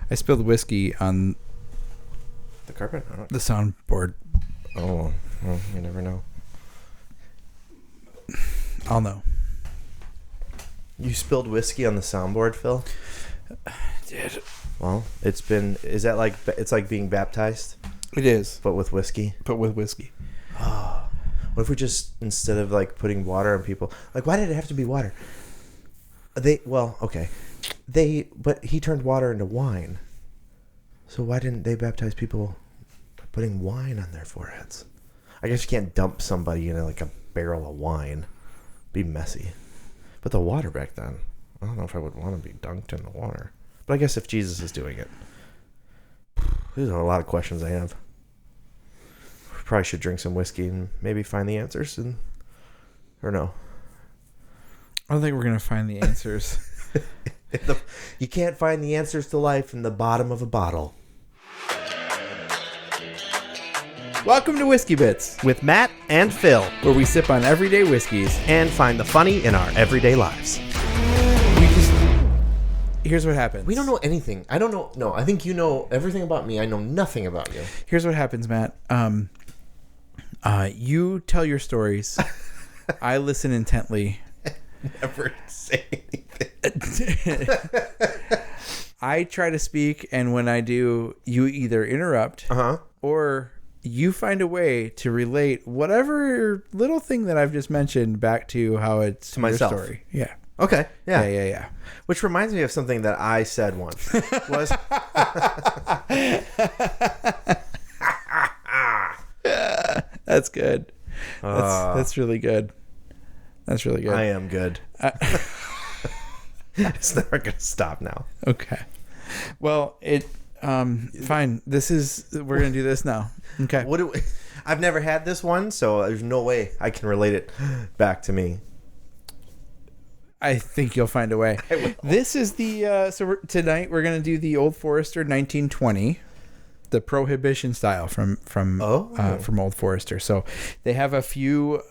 I spilled whiskey on The carpet? the soundboard. Oh, well, you never know. I'll know. You spilled whiskey on the soundboard, Phil? I did. Well, is that like, it's like being baptized? It is. But with whiskey? But with whiskey. What if we just, instead of like putting water on people, like why did it have to be water? Okay. But he turned water into wine. So why didn't they baptize people by putting wine on their foreheads? I guess you can't dump somebody in like a barrel of wine. Be messy. But the water back then, I don't know if I would want to be dunked in the water. But I guess if Jesus is doing it. These are a lot of questions I have. Probably should drink some whiskey and maybe find the answers, or no? I don't think we're gonna find the answers. You can't find the answers to life in the bottom of a bottle. Welcome to Whiskey Bits, With Matt and Phil, where we sip on everyday whiskeys. and find the funny in our everyday lives. Here's what happens. We don't know anything. I don't know. No, I think you know everything about me. I know nothing about you. Here's what happens, Matt. You tell your stories. I listen intently. Never say anything. I try to speak, and when I do, you either interrupt or you find a way to relate whatever little thing that I've just mentioned back to how it's To myself. your story. Yeah. Okay. Yeah. Yeah. Which reminds me of something that I said once. Was That's good. That's really good. That's really good. I am good. It's never gonna stop now. Okay. Well, fine. We're gonna do this now. Okay. I've never had this one, so there's no way I can relate it back to me. I think you'll find a way. I will. This is the tonight we're gonna do the Old Forester 1920, the Prohibition style from Old Forester. So they have a few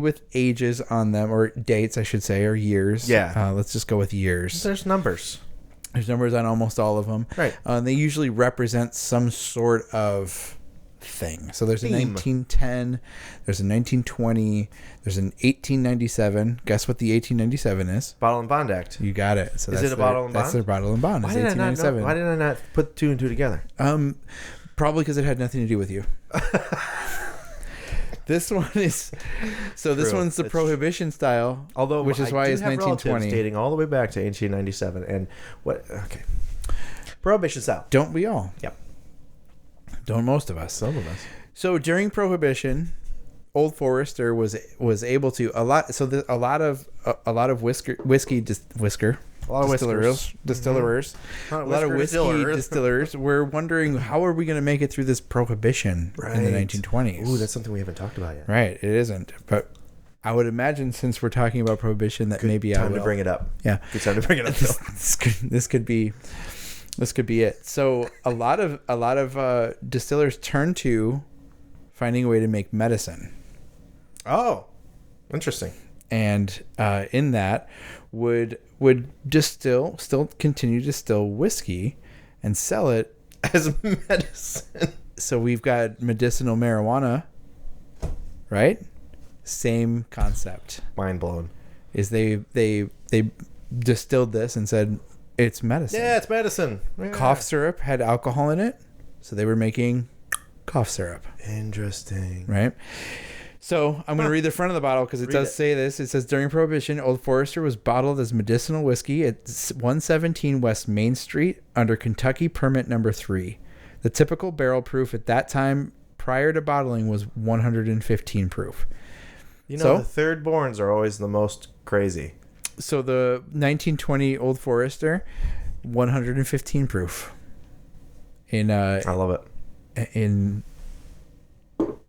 with ages on them, or dates, I should say, or years. Yeah. Let's just go with years. There's numbers. There's numbers on almost all of them. Right. They usually represent some sort of thing. So there's a Theme. 1910, there's a 1920, there's an 1897. Guess what the 1897 is? Bottle and Bond Act. You got it. So Is that's it a bottle and bond? That's their bottle and bond. Why It's did I not 1897. know? Why did I not put two and two together? Probably because it had nothing to do with you. This one is this one's the Prohibition style, which is why it's 1920. Dating all the way back to 1897, and what? Okay, Prohibition style. Don't we all? Yep. Don't most of us? Some of us. So during Prohibition, Old Forester was able to a lot of whiskey distillers, a lot of whiskey distillers were wondering, how are we going to make it through this Prohibition in the 1920s? Ooh, that's something we haven't talked about yet. Right, it isn't. But I would imagine, since we're talking about Prohibition, that maybe I will. Time to bring it up. Yeah, good time to bring it up. This could be it. So a lot of distillers turn to finding a way to make medicine. Oh, interesting. And in that would still continue to distill whiskey and sell it as medicine. So we've got medicinal marijuana, right? Same concept. Mind blown. Is they distilled this and said it's medicine. Yeah, it's medicine. Yeah. Cough syrup had alcohol in it, so they were making cough syrup. Interesting. Right? So I'm going to read the front of the bottle because it does say this. It says, during Prohibition, Old Forester was bottled as medicinal whiskey at 117 West Main Street under Kentucky Permit Number 3. The typical barrel proof at that time prior to bottling was 115 proof. The third borns are always the most crazy. So the 1920 Old Forester, 115 proof. I love it. In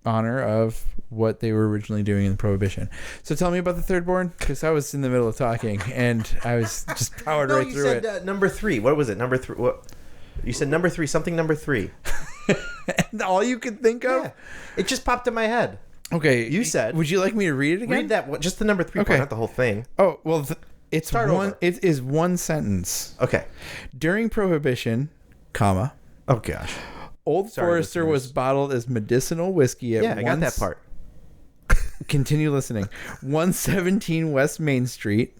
honor of what they were originally doing in Prohibition. So tell me about the third born, because I was in the middle of talking and I was just powered right through it. You said number 3. What was it? Number 3. What? You said number 3. Something number 3. And all you could think of? Yeah. It just popped in my head. Okay. You said. Would you like me to read it again? Read that. Just the number 3 part, not the whole thing. Oh, well, it's Start one. over. It is one sentence. Okay. During Prohibition, comma. Oh, gosh. Old Sorry, Forester listeners. was bottled as medicinal whiskey at I got that part. Continue listening. 117 West Main Street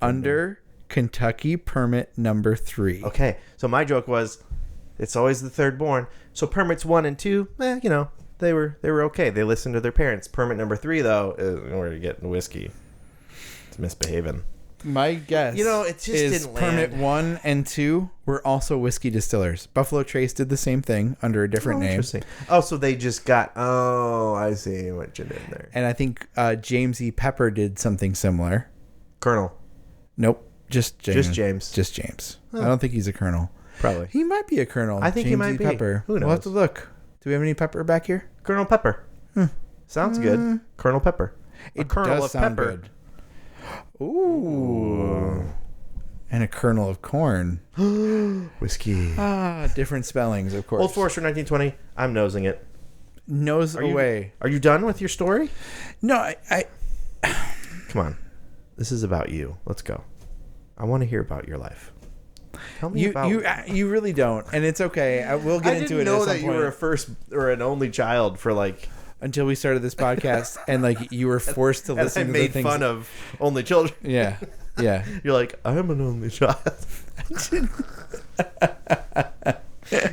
under Kentucky permit number 3. Okay, so my joke was, it's always the third born. So permits 1 and 2, they were okay. They listened to their parents. Permit number 3, though, we're getting whiskey. It's misbehaving. My guess it just is didn't permit land. 1 and 2 were also whiskey distillers. Buffalo Trace did the same thing under a different name. Interesting. Oh, so they just got... Oh, I see what you did there. And I think James E. Pepper did something similar. Colonel. Nope. Just James. Just James. I don't think he's a colonel. Probably. He might be a colonel. I think he might be. Pepper. Who knows? We'll have to look. Do we have any pepper back here? Colonel Pepper. Sounds good. Colonel Pepper. A It kernel does of sound pepper. good. Ooh. And a kernel of corn. Whiskey. Different spellings, of course. Old Forester 1920. I'm nosing it. Nose away. Are you done with your story? No, I Come on. This is about you. Let's go. I want to hear about your life. Tell me about... you really don't, and it's okay. We'll get into it. I didn't know at some that you point. were a first or an only child for Until we started this podcast, and you were forced to and listen I to made the things. fun of only children. Yeah. You're like, I'm an only child. You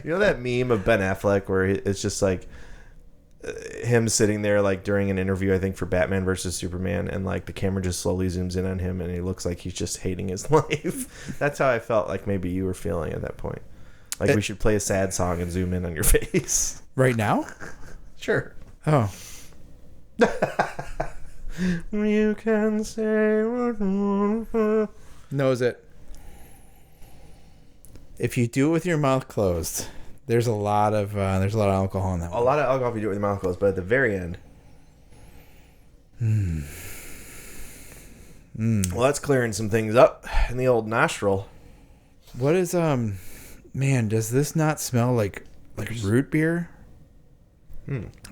know that meme of Ben Affleck where it's just him sitting there during an interview, I think for Batman versus Superman, and the camera just slowly zooms in on him and he looks like he's just hating his life. That's how I felt like maybe you were feeling at that point. We should play a sad song and zoom in on your face. Right now? Sure. Oh. You can say what you want. Knows it. If you do it with your mouth closed, there's a lot of alcohol in that one. A lot of alcohol if you do it with your mouth closed, but at the very end. Well, that's clearing some things up in the old nostril. What is man, does this not smell like root beer?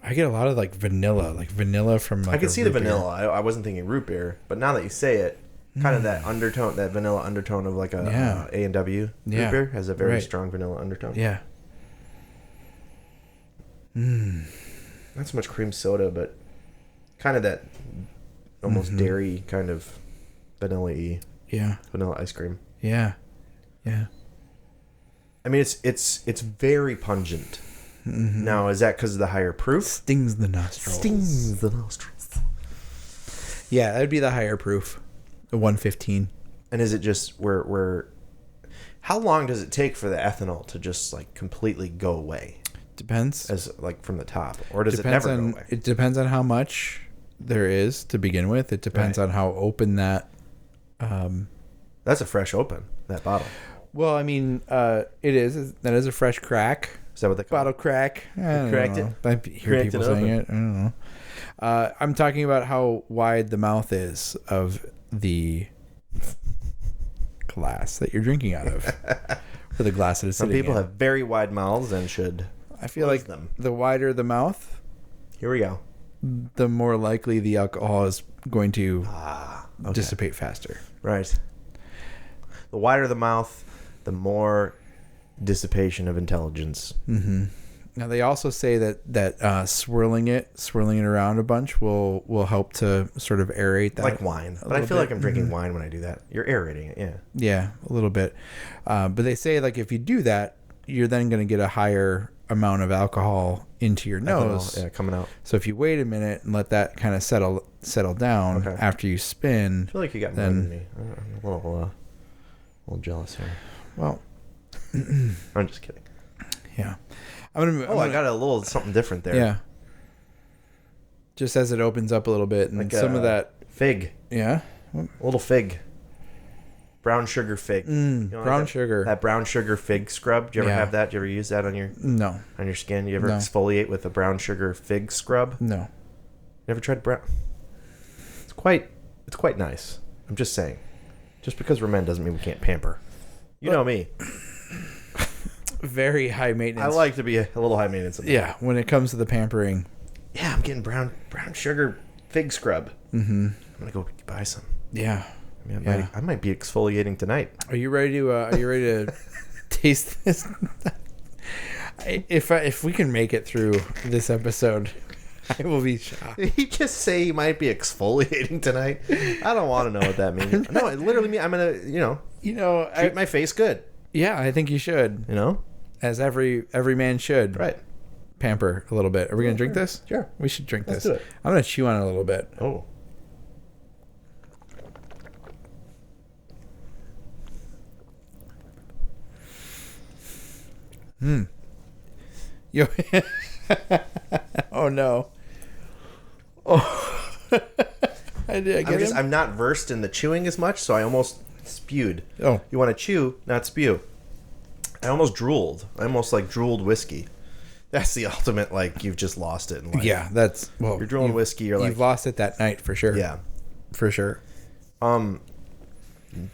I get a lot of vanilla from I can see a the root beer. vanilla. I wasn't thinking root beer, but now that you say it, kind of that undertone, that vanilla undertone of a A&W root beer has a very strong vanilla undertone. Yeah. Not so much cream soda, but kind of that almost dairy kind of vanilla-y. Yeah. Vanilla ice cream. Yeah. Yeah. I mean, it's very pungent. Now, is that because of the higher proof? Stings the nostrils. Stings the nostrils. Yeah, that'd be the higher proof. The 115. And is it just where how long does it take for the ethanol to just completely go away? Depends. As from the top, or does it never go away? It depends on how much there is to begin with. It depends on how open that. That's a fresh open, that bottle. Well, I mean, it is. That is a fresh crack. Is that what they call Bottle crack. I cracked don't know. it? I hear Cracked people it saying open. it. I don't know. I'm talking about how wide the mouth is of the glass that you're drinking out of. For the glass that it's Some sitting people in. have very wide mouths and should. I feel like them. the wider the mouth, Here we go. the more likely the alcohol is going to Okay. dissipate faster. Right. The wider the mouth, the more dissipation of intelligence. Mm-hmm. Now they also say that swirling it around a bunch will help to sort of aerate that, Like wine. But I feel like I'm drinking wine when I do that. You're aerating it, yeah. Yeah, a little bit. But they say if you do that, you're then going to get a higher amount of alcohol into your nose. Yeah, coming out. So if you wait a minute and let that kind of settle down after you spin, I feel like you got more than me. I'm a little jealous here. Well, I'm just kidding. yeah. I got a little something different there. Yeah. Just as it opens up a little bit, and some of that fig. Yeah. A little fig. Brown sugar fig. Brown sugar. That brown sugar fig scrub. Do you ever have that? Do you ever use that on your skin? Do you ever exfoliate with a brown sugar fig scrub? No. You ever tried brown? It's quite nice. I'm just saying. Just because we're men doesn't mean we can't pamper. You know me. Very high maintenance. I like to be a little high maintenance. Yeah, when it comes to the pampering. Yeah, I'm getting brown sugar fig scrub. Mm-hmm. I'm gonna go buy some. Yeah. I might be exfoliating tonight. Are you ready to taste this. If we can make it through this episode, I will be shocked. Did he just say he might be exfoliating tonight? I don't want to know what that means. No, it literally means I'm gonna, treat my face good. Yeah, I think you should. As every man should. Right. Pamper a little bit. Are we gonna drink this? Sure. We should drink Let's this. do it. I'm gonna chew on it a little bit. Oh. Yo. Oh no. Oh. I'm not versed in the chewing as much, so I almost spewed. Oh. You want to chew, not spew. I almost drooled. I almost drooled whiskey. That's the ultimate, you've just lost it in life. Yeah, that's, well, you're drooling whiskey, you've lost it that night for sure. Yeah. For sure.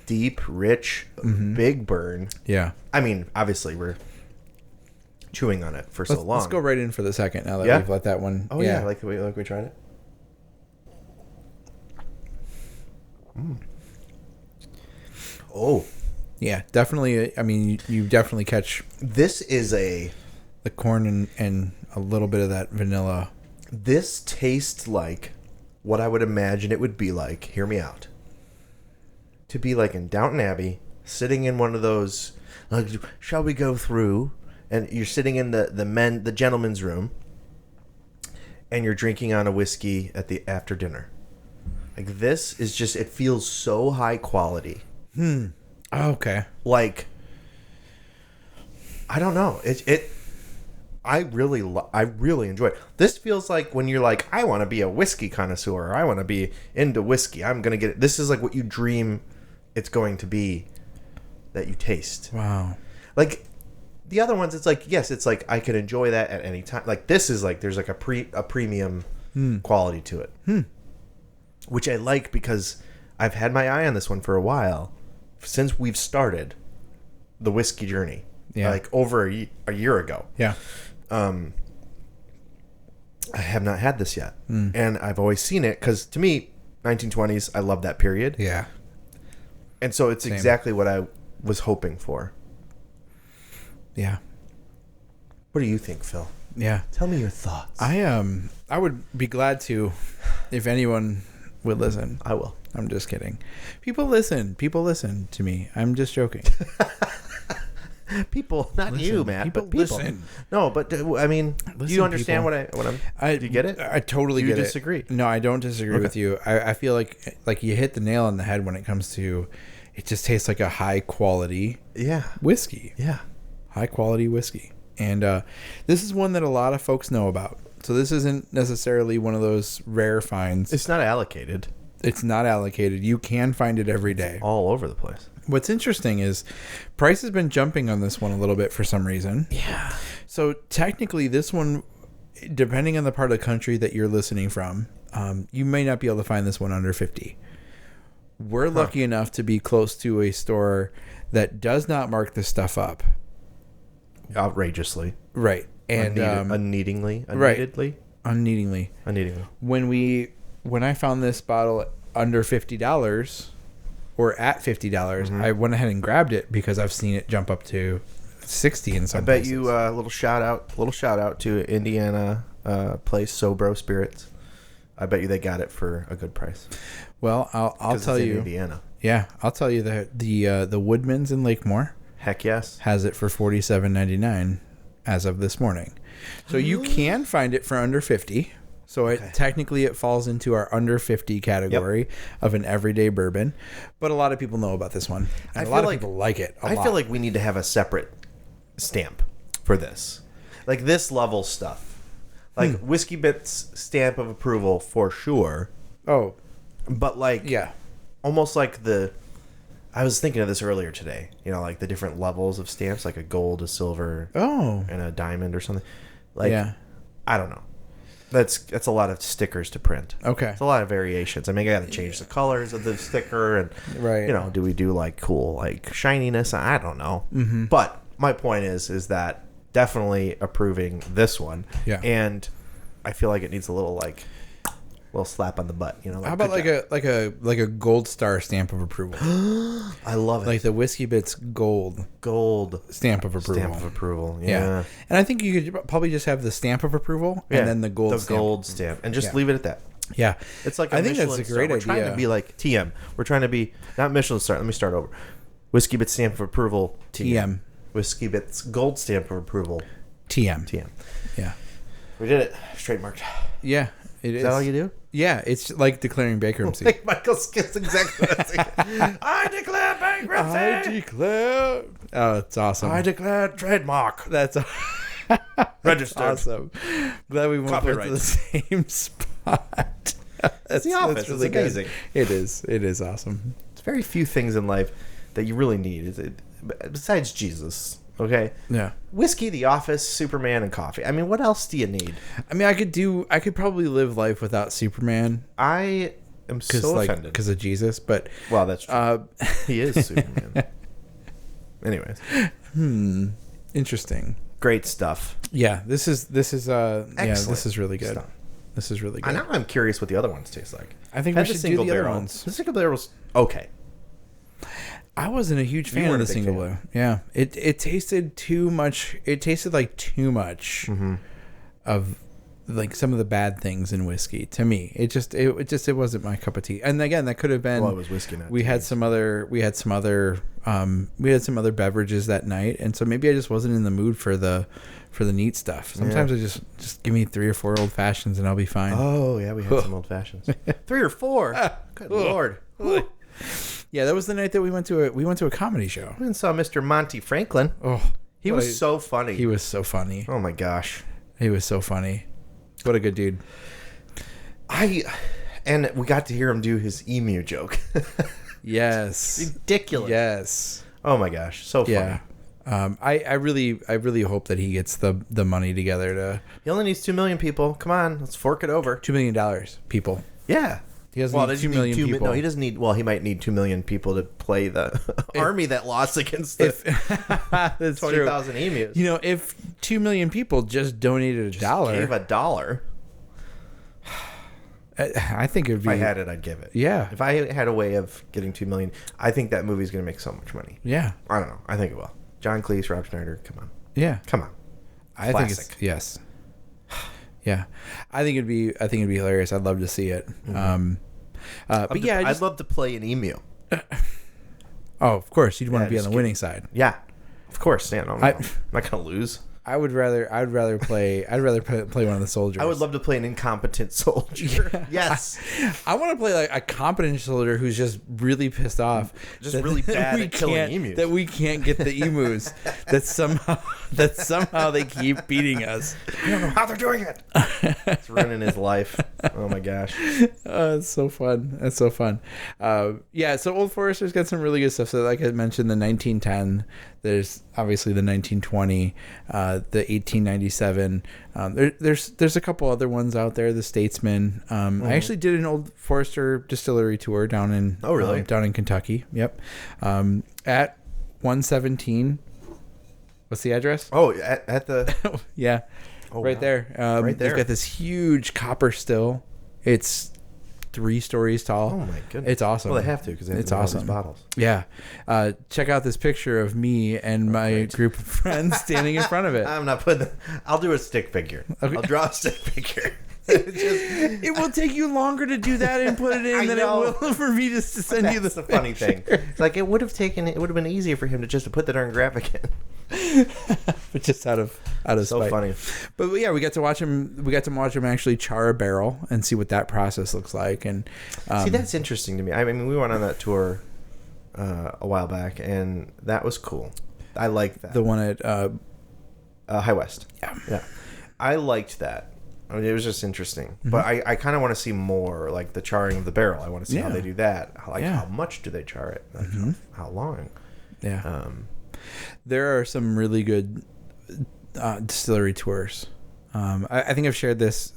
Deep, rich, big burn. Yeah. I mean, obviously we're chewing on it for so long. Let's go right in for the second now that we've let that one. Oh yeah, like we tried it. Oh. Yeah, definitely. I mean, you definitely catch this is the corn and a little bit of that vanilla. This tastes like what I would imagine it would be like. Hear me out. To be like in Downton Abbey, sitting in one of those. Shall we go through? And you're sitting in the gentleman's room, and you're drinking on a whiskey after dinner. This is just, it feels so high quality. Oh, okay. I don't know. I really enjoy it. This feels like when you're I want to be a whiskey connoisseur, or I want to be into whiskey. I'm going to get it. This is what you dream it's going to be that you taste. Wow. The other ones, it's yes, it's I could enjoy that at any time. This is there's a premium quality to it, which I like because I've had my eye on this one for a while, since we've started the whiskey journey. Yeah, over a year ago. Yeah. I have not had this yet, and I've always seen it because to me, 1920s, I love that period. Yeah, and so it's exactly what I was hoping for. Yeah. What do you think, Phil? Yeah. Tell me your thoughts. I would be glad to, if anyone would listen. I will. I'm just kidding. People listen to me. I'm just joking. People, not listen. you, Matt. People, but people listen. No, but I mean, do you understand what I'm? Do you get it? I totally get it. You disagree? No, I don't disagree with you. I feel like you hit the nail on the head when it comes to, it just tastes like a high quality whiskey. Yeah. High quality whiskey. And this is one that a lot of folks know about. So this isn't necessarily one of those rare finds. It's not allocated. It's not allocated. You can find it every day. All over the place. What's interesting is price has been jumping on this one a little bit for some reason. Yeah. So technically this one, depending on the part of the country that you're listening from, you may not be able to find this one under 50. We're lucky enough to be close to a store that does not mark this stuff up. Outrageously. Right. And unneedingly. When I found this bottle under $50 or at $50, I went ahead and grabbed it because I've seen it jump up to 60 in some places. I bet you a little shout out to Indiana place Sobro Spirits. I bet you they got it for a good price. Well, I'll tell you, Indiana. Yeah, I'll tell you that the Woodman's in Lakemore, heck yes, has it for $47.99 as of this morning. So you can find it for under 50. So technically it falls into our under 50 category of an everyday bourbon. But a lot of people know about this one. And a lot of people like it a lot. Feel like we need to have a separate stamp for this. Like this level stuff. Like Whiskey Bit's stamp of approval for sure. Oh. But almost like I was thinking of this earlier today. You know, like the different levels of stamps, like a gold, a silver, and a diamond or something. I don't know. That's a lot of stickers to print. Okay. It's a lot of variations. I mean, I got to change the colors of the sticker and, do we do cool, shininess? I don't know. Mm-hmm. But my point is that definitely approving this one. Yeah. And I feel like it needs a little little slap on the butt. You know. How about like a gold star stamp of approval? I love it. Like the Whiskey Bits gold stamp of approval. Stamp of approval. Yeah. And I think you could probably just have the stamp of approval and then the gold stamp. Gold stamp, and just leave it at that. Yeah, it's like I think that's a great idea. We're trying to be like TM. We're trying to be not Michelin star. Let me start over. Whiskey Bits stamp of approval. TM. Whiskey Bits gold stamp of approval. TM. Yeah, we did it. It's trademarked. Yeah, it is. Is that all you do? Yeah, it's like declaring bankruptcy. Like Michael Skitt's exactly what I'm saying. I declare bankruptcy. I declare. Oh, it's awesome. I declare trademark. That's registered. Awesome. Glad we went to the same spot. It's The Office. Really it's amazing. Good. It is awesome. There's very few things in life that you really need. Besides Jesus. Okay. Yeah. Whiskey, The Office, Superman, and coffee. I mean, what else do you need? I mean, I could probably live life without Superman. I am so offended because of Jesus, but well, that's true. He is Superman. Anyways. Interesting. Great stuff. Yeah, this is this is really good. Stuff. This is really good. Now I'm curious what the other ones taste like. I think we should do the other ones. The single barrel was okay. I wasn't a huge fan of the single blue. Yeah, it tasted too much. It tasted like too much of like some of the bad things in whiskey to me. It wasn't my cup of tea. And again, that could have been. Well, it was whiskey. We had some other beverages that night, and so maybe I just wasn't in the mood for the neat stuff. Sometimes I just give me 3 or 4 old fashions and I'll be fine. Oh yeah, we had some old fashions. 3 or 4. Good Lord. Yeah, that was the night that we went to a comedy show. We saw Mr. Monty Franklin. Oh, he was so funny. He was so funny. Oh my gosh, he was so funny. What a good dude. And we got to hear him do his emu joke. Yes. Ridiculous. Yes. Oh my gosh, so funny. Yeah. I really hope that he gets the money together to. He only needs 2 million people. Come on, let's fork it over. $2 million people. Yeah. He doesn't need 2 million people. No, he doesn't need. Well, he might need 2 million people to play the army that lost against the 20,000 emus. You know, if 2 million people just donated $1, gave $1. I think it would be. If I had it, I'd give it. Yeah. If I had a way of getting 2 million, I think that movie's going to make so much money. Yeah. I don't know. I think it will. John Cleese, Rob Schneider, come on. Yeah. Come on. I think it's yes. Yeah. I think it'd be hilarious. I'd love to see it. But yeah, I'd love to play an emu. Oh, of course, you'd want to be on the winning side. Yeah. Of course. Yeah, I'm not going to lose. I'd rather play one of the soldiers. I would love to play an incompetent soldier. Yeah. Yes. I want to play like a competent soldier who's just really pissed off. Just really bad at killing emus. That we can't get the emus. that somehow they keep beating us. I don't know how they're doing it. It's ruining his life. Oh my gosh. It's so fun. That's so fun. Yeah, so Old Forester's got some really good stuff. So like I mentioned, the 1910, there's obviously the 1920, the 1897. There's a couple other ones out there. The Statesman. I actually did an Old Forester distillery tour down in down in Kentucky. Yep. At 117. What's the address? Oh, at the yeah, right there. Right there. They've got this huge copper still. It's 3 stories tall. Oh my goodness, it's awesome. Well, they have to because it's awesome. These bottles. Yeah, check out this picture of me and my group of friends standing in front of it. I'm not putting. I'll do a stick figure. Okay. I'll draw a stick figure. It will take you longer to do that and put it in than it will for me just to send you the funny thing. It's like it would have been easier for him to just put the darn graphic in. But just out of so spite. Funny. But yeah, we got to watch him actually char a barrel and see what that process looks like. And see, that's interesting to me. I mean, we went on that tour a while back, and that was cool. I liked that. The one at High West. Yeah. I liked that. I mean, it was just interesting. But I kind of want to see more, like the charring of the barrel. I want to see how they do that. Like, how much do they char it? Like, how long? Yeah. There are some really good distillery tours. I think I've shared this.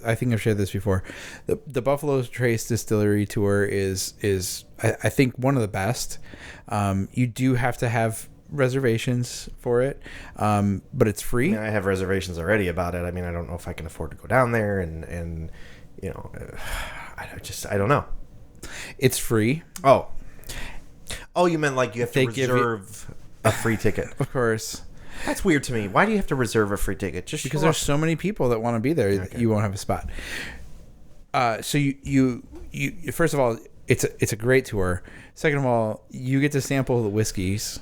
Before. The Buffalo Trace Distillery tour is I think one of the best. You do have to have reservations for it, but it's free. I mean, I have reservations already about it. I mean, I don't know if I can afford to go down there, and you know, I don't know. It's free. Oh, you meant like you have to They give reserve a free ticket. Of course. That's weird to me. Why do you have to reserve a free ticket? Just Because show there's up. so many people that want to be there, Okay. you won't have a spot. So you first of all, it's a great tour. Second of all, you get to sample the whiskeys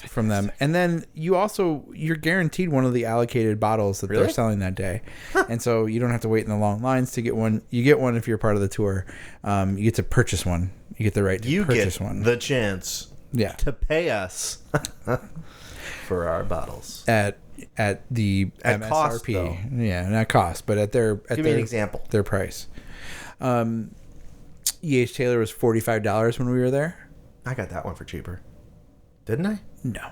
from them, and then you're guaranteed one of the allocated bottles that they're selling that day, and so you don't have to wait in the long lines to get one. You get one if you're part of the tour. You get to purchase one. You get the right to purchase one. The chance, to pay us for our bottles at the at MSRP. cost, though. Yeah, not cost, but give me an example. Their price. E.H. Taylor was $45 when we were there. I got that one for cheaper, didn't I? No,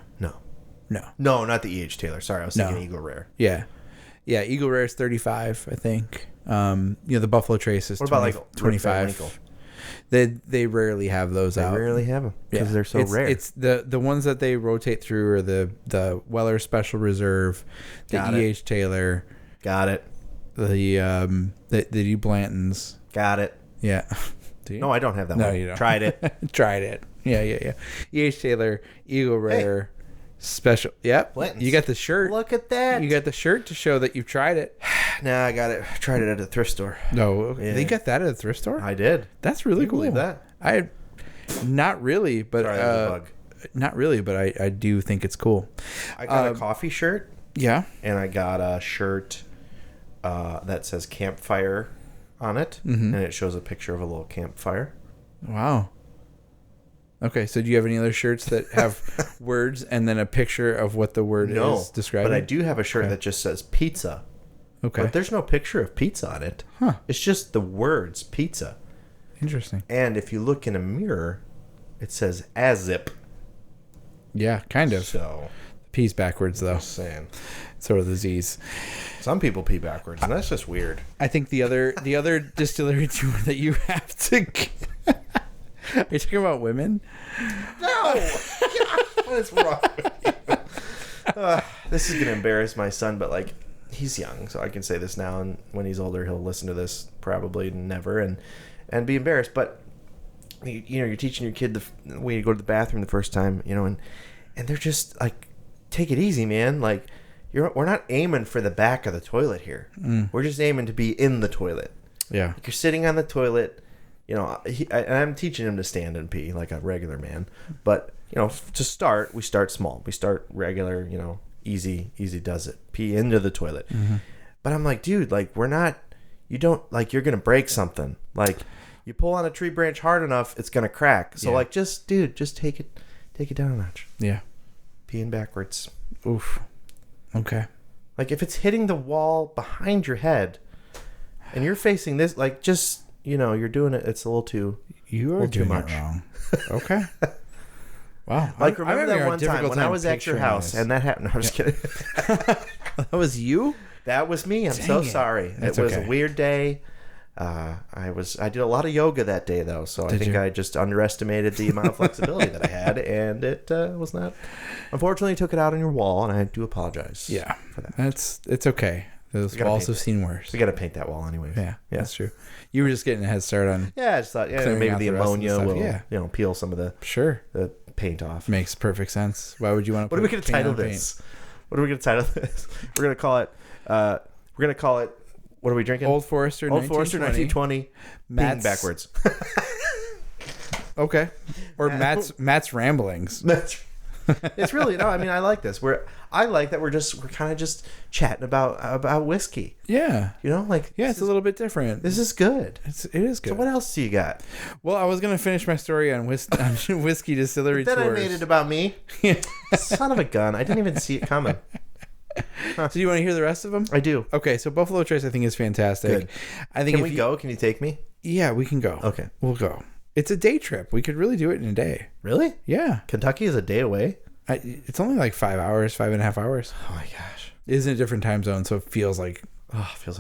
not the E.H. Taylor. Sorry, I was thinking Eagle Rare. Yeah, Eagle Rare is $35, I think. The Buffalo Trace is What about like $25. They rarely have those out. They rarely have them because they're so rare. It's the ones that they rotate through are the Weller Special Reserve, the E.H. Taylor. Got it. The D. Blanton's. Got it. Yeah. Do you? No, I don't have that No, one. you don't. Tried it. Tried it. Yeah. E.H. Taylor, Eagle Rare, Special. Yep. Blanton's. You got the shirt. Look at that. You got the shirt to show that you've tried it. Nah, I got it. Tried it at a thrift store. No, Yeah. they got that at a thrift store? I did. That's really cool. Believe that? Not really, but Sorry, that was a bug. not really, but I do think it's cool. I got a coffee shirt. Yeah. And I got a shirt that says campfire on it, and it shows a picture of a little campfire. Wow. Okay, so do you have any other shirts that have words and then a picture of what the word is describing? But I do have a shirt that just says pizza. Okay. But there's no picture of pizza on it. Huh. It's just the words pizza. Interesting. And if you look in a mirror, it says Azip. Yeah, kind of. So, P's backwards, though. just saying. So are the Z's. Some people pee backwards, and that's just weird. I think the other distillery tour that you have to... Are you talking about women? No! What is wrong with you? This is going to embarrass my son, but, like, he's young, so I can say this now, and when he's older, he'll listen to this probably never and be embarrassed. But, you're teaching your kid the way to go to the bathroom the first time, and they're just, like, take it easy, man. Like, we're not aiming for the back of the toilet here. We're just aiming to be in the toilet. Yeah. Like, you're sitting on the toilet. And I'm teaching him to stand and pee like a regular man. But, to start, we start small. We start regular, easy does it. Pee into the toilet. Mm-hmm. But I'm like, dude, like, you're going to break something. Like, you pull on a tree branch hard enough, it's going to crack. So, like, just take it down a notch. Yeah. Peeing backwards. Oof. Okay. Like, if it's hitting the wall behind your head and you're facing this, like, just... you're doing it. It's a little too. You are too doing much. it wrong. Okay. Wow. Like, remember that one time when I was at your house and that happened? No, I'm just kidding. That was you? That was me. I'm so sorry. That's it was okay. a weird day. I did a lot of yoga that day though, so I think I just underestimated the amount of flexibility that I had, and it was not. Unfortunately, took it out on your wall, and I do apologize. Yeah. For that. It's okay. Those walls have seen worse. We got to paint that wall anyway. Yeah, that's true. You were just getting a head start on. Yeah, I just thought, clearing maybe out the the rest of the ammonia stuff. will, peel some of the paint off. Makes perfect sense. Why would you want to? What are we going to title this? What are we going to title this? We're going to call it. What are we drinking? Old Forester. Old Forester 1920. Matt's backwards. Okay. Or Matt's ramblings. It's really no. I mean, I like this. I like that we're kind of just chatting about whiskey. Yeah. It's a little bit different. This is good. It is good. So what else do you got? Well, I was gonna finish my story on whiskey distillery Then tours. I made it about me. Son of a gun! I didn't even see it coming. So do you want to hear the rest of them? I do. Okay, so Buffalo Trace I think is fantastic. Good. I think Can we go? Can you take me? Yeah, we can go. Okay. We'll go. It's a day trip. We could really do it in a day. Really? Yeah. Kentucky is a day away. It's only like 5 hours, 5.5 hours. Oh my gosh. It is in a different time zone, so it feels like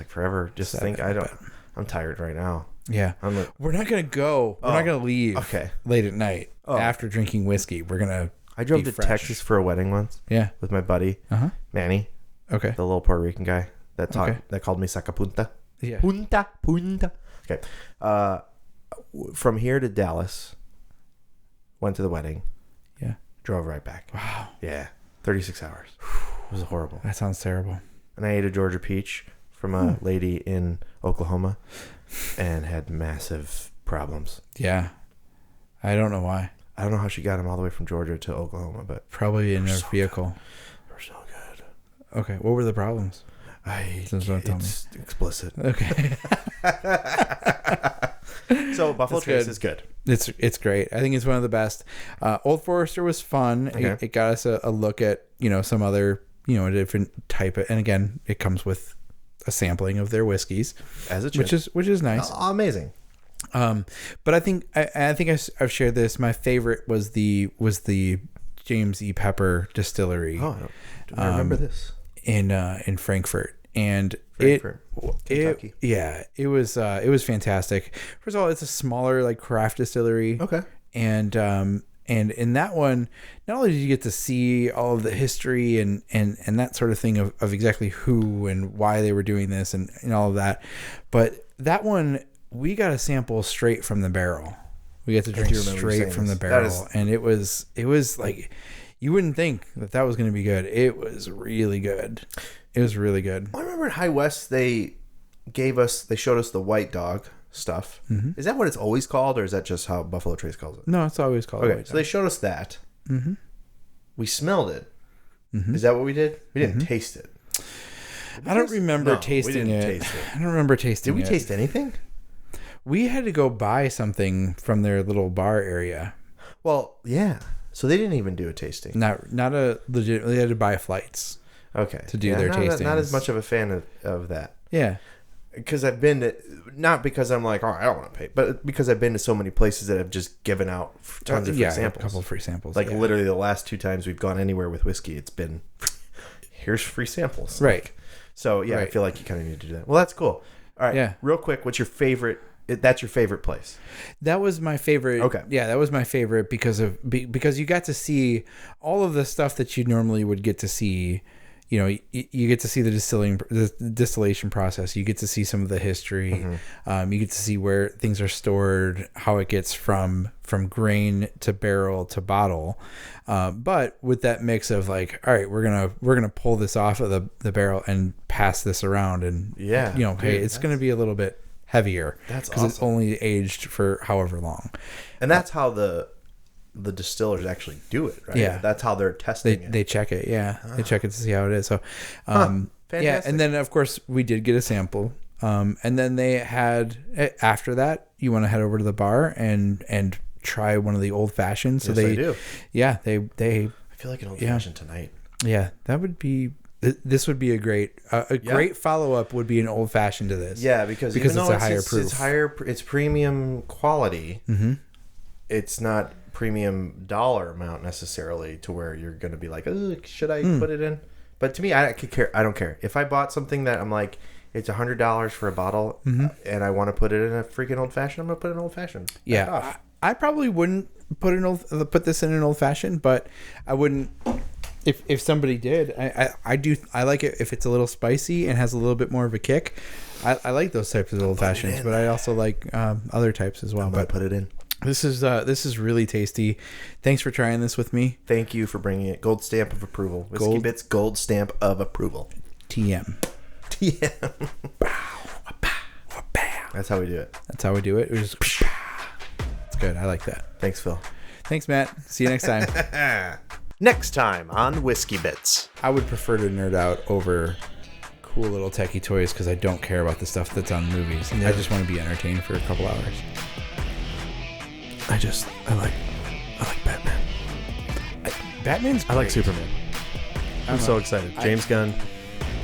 forever. Just think I'm tired right now. Yeah. We're not gonna go. We're not gonna leave late at night after drinking whiskey. We're gonna I drove to Texas for a wedding once. Yeah. With my buddy Manny. Okay. The little Puerto Rican guy that called me Sacapunta. Yeah. Punta. Got Okay. From here to Dallas, went to the wedding. Yeah. Drove right back. Wow. Yeah. 36 hours. It was horrible. That sounds terrible. And I ate a Georgia peach from a lady in Oklahoma and had massive problems. Yeah. I don't know why. I don't know how she got them all the way from Georgia to Oklahoma, but Probably in her vehicle. they were so good. Okay. What were the problems? It's explicit. Okay. So Buffalo That's Trace good. is good. It's great. I think it's one of the best. Old Forester was fun. Okay. It got us a look at, some other, a different type of, and again, it comes with a sampling of their whiskeys, As it should. which is nice. Amazing. But I think I've shared this. My favorite was the James E. Pepper Distillery. Oh, I remember this. In Frankfurt. And Kentucky. it was fantastic. First of all, it's a smaller like craft distillery. Okay. And in that one, not only did you get to see all of the history and that sort of thing of exactly who and why they were doing this and all of that, but that one we got a sample straight from the barrel. We got to drink straight from the barrel, and it was like you wouldn't think that was going to be good. It was really good. It was really good. I remember at High West they showed us the White Dog stuff. Mm-hmm. Is that what it's always called, or is that just how Buffalo Trace calls it? No, it's always called. Okay, so they showed us that. Mm-hmm. We smelled it. Mm-hmm. Is that what we did? We didn't taste it. I don't remember tasting it. I don't remember tasting it. Did we taste anything? We had to go buy something from their little bar area. Well, yeah. So they didn't even do a tasting. Not a legit. They had to buy flights. Okay. To do their tasting. Not as much of a fan of that. Yeah. Because I've been to, not because I'm like, I don't want to pay, but because I've been to so many places that have just given out tons of free samples. A couple of free samples. Like literally the last 2 times we've gone anywhere with whiskey, it's been, here's free samples. Right. So yeah, right. I feel like you kind of need to do that. Well, that's cool. All right. Yeah. Real quick, what's your favorite? That's your favorite place. That was my favorite. Okay. Yeah, that was my favorite because you got to see all of the stuff that you normally would get to see. You get to see the distillation process. You get to see some of the history. Mm-hmm. You get to see where things are stored, how it gets from grain to barrel to bottle. But with that mix of like, all right, we're gonna pull this off of the barrel and pass this around, and hey, it's gonna be a little bit heavier. That's awesome. Because it's only aged for however long. And that's how the distillers actually do it, right? Yeah. That's how they're testing it. They check it, yeah. They check it to see how it is. So, yeah. And then, of course, we did get a sample. And then they had, after that, you want to head over to the bar and try one of the old fashions. So they do. Yeah, they. I feel like an old fashioned tonight. Yeah, that would be. This would be a great great follow up. Would be an old fashioned to this. Yeah, because it's a higher proof. It's higher. It's premium quality. Mm-hmm. It's not premium dollar amount necessarily to where you're going to be like, oh, should I put it in? But to me, I don't care. If I bought something that I'm like, it's $100 for a bottle, and I want to put it in a freaking old fashioned, I'm going to put it in old fashioned. Yeah, I probably wouldn't put this in an old fashioned, but I wouldn't. If somebody did, I do. I like it if it's a little spicy and has a little bit more of a kick. I like those types of old fashions, but I also like other types as well. But put it in. This is really tasty. Thanks for trying this with me. Thank you for bringing it. Gold stamp of approval. Whiskey Bits gold stamp of approval. TM. That's how we do it. That's how we do it. It was. It's good. I like that. Thanks, Phil. Thanks, Matt. See you next time. Next time on Whiskey Bits. I would prefer to nerd out over cool little techie toys because I don't care about the stuff that's on movies. I just want to be entertained for a couple hours. I like Batman. Batman's great. I like Superman. I'm so excited. James Gunn,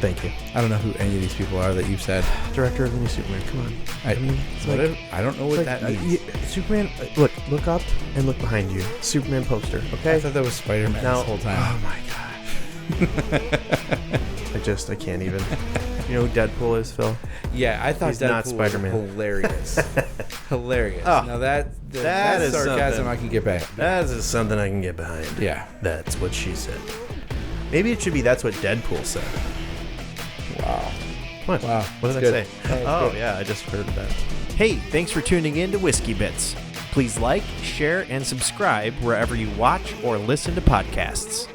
thank you. I don't know who any of these people are that you've said. Director of the new Superman. Come on. I don't know what that means. Superman, look up and look behind you. Superman poster, okay? I thought that was Spider-Man this whole time. Oh my gosh. I can't even. You know who Deadpool is, Phil? Yeah, I thought he's Deadpool not Spider-Man. Was hilarious. Hilarious. Oh, now that is sarcasm I can get behind. That is something I can get behind. Yeah. That's what she said. Maybe it should be that's what Deadpool said. Wow. What? Wow. What did I say? Oh, yeah, I just heard that. Hey, thanks for tuning in to Whiskey Bits. Please like, share, and subscribe wherever you watch or listen to podcasts.